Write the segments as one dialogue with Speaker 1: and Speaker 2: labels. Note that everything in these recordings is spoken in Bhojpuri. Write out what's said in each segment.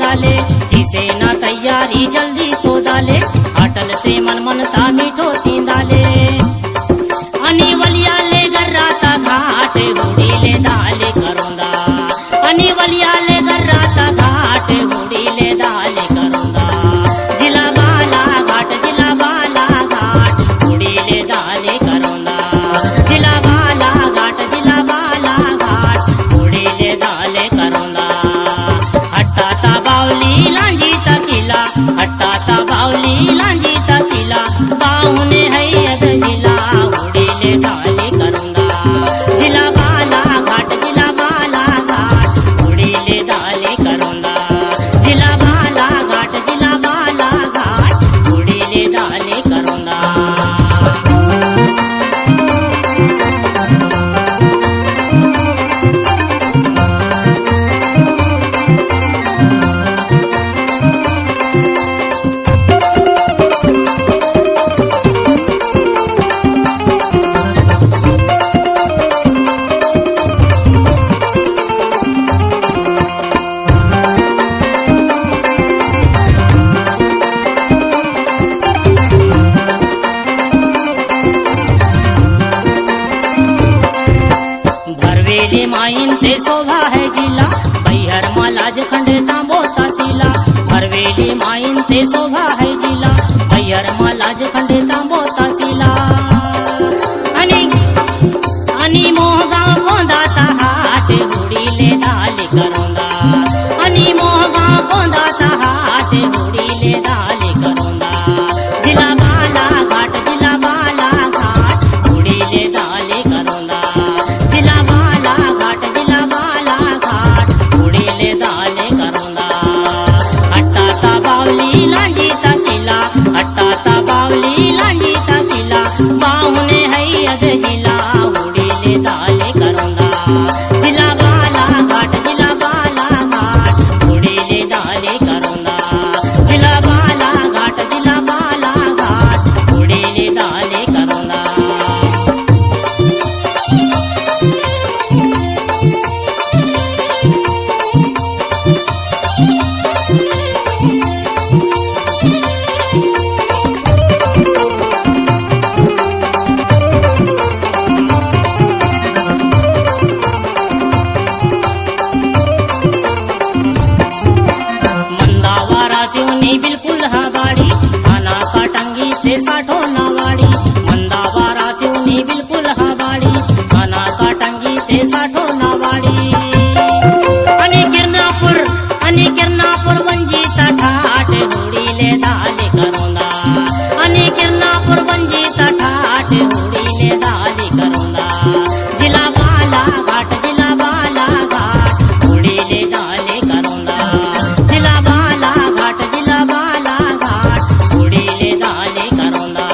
Speaker 1: डाले जिसे ना तैयारी जल्दी तो डाले अटल ते मन मनता मीठो तींदाले अनि वलिया ले गर्राता घाट हुडी ले दाले करोंदा अनि वलिया ले गर्राता घाट हुडी ले दाले करोंदा जिला बाला घाट हुडी ले दाले करोंदा जिला बाला घाट हुडी ले दाले करोंदा हट्टा ता बावली लांजी तकिला हट्टा ता बावली लांजी तकिला बाहुने है अद जिला हुडी ले दाले करोंदा जिला बाला घाट हुडी ले दाले करोंदा जिला बाला घाट हुडी ले दाले करोंदा। भरवेली माइन ते शोभा है जिला बैहर मालाज खंड तांबो तहसीला भरवेली माइन ते शोभा है जिला बैहर मालाज खंड तांबो तहसीला अनि मोहगांव गोंदा हाट हुडी ले दाले करोंदा अनि मोहगांव गोंदा हाट हुडी ले दाले करोंदा जिला बाला घाट हुडी ले दाले करोंदा जिला बाला घाट हुडी ले दाले करोंदा हट्टा ता बावली लांजी तकिला हट्टा ता बावली लांजी तकिला बाहुने है अद जिला हुडी ले दाले करोंदा जिला बाला घाट हुडी ले दाले करोंदा जिला बाला घाट हुडी ले दाले करोंदा। मंदावारा सिवनी बिल्कुल हवाड़ी थाना काटंगी ते साठो नावाड़ी मंदावारा सिवनी बिल्कुल हवाड़ी थाना काटंगी ते साठो नावाड़ी अनि किरनापुर वंजीता ठाट हुडी ले दाले करोंदा अनि किरनापुर वंजीता ठाट हुडी ले दाले करोंदा जिला बाला घाट हुडी ले दाले करोंदा जिला बाला घाट हुडी ले दाले करोंदा।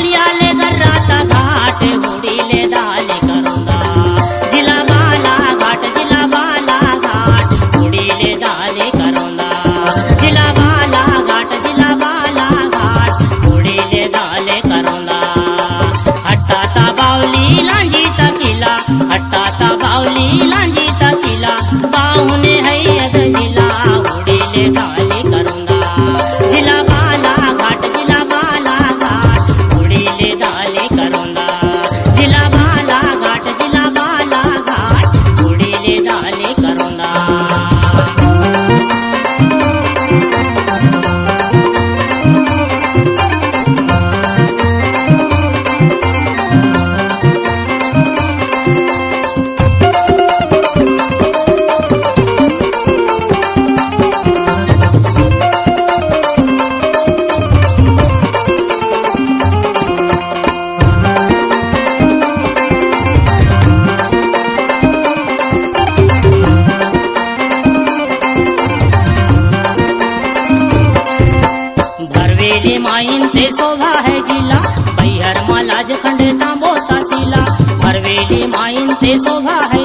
Speaker 1: वलियाले गर्राचा घाट होडीले दाले करुंदा जिला बाला घाट होडीले दाले करुंदा जिला बाला घाट होडीले दाले करुंदा हट्टाता बावली लांजी तकिला हट्टाता बावली लांजी तकिला बाहुने हैयद जिला होडीले दाले करुंदा जिला बाला घाट होडीले दाले करुंदा जिला बाला घाट होडीले दाले करुंदा भरवेली माइन ते शोभा है जिला बैहर मालाज खंड तांबो तहसीला भरवेली माइन ते शोभा है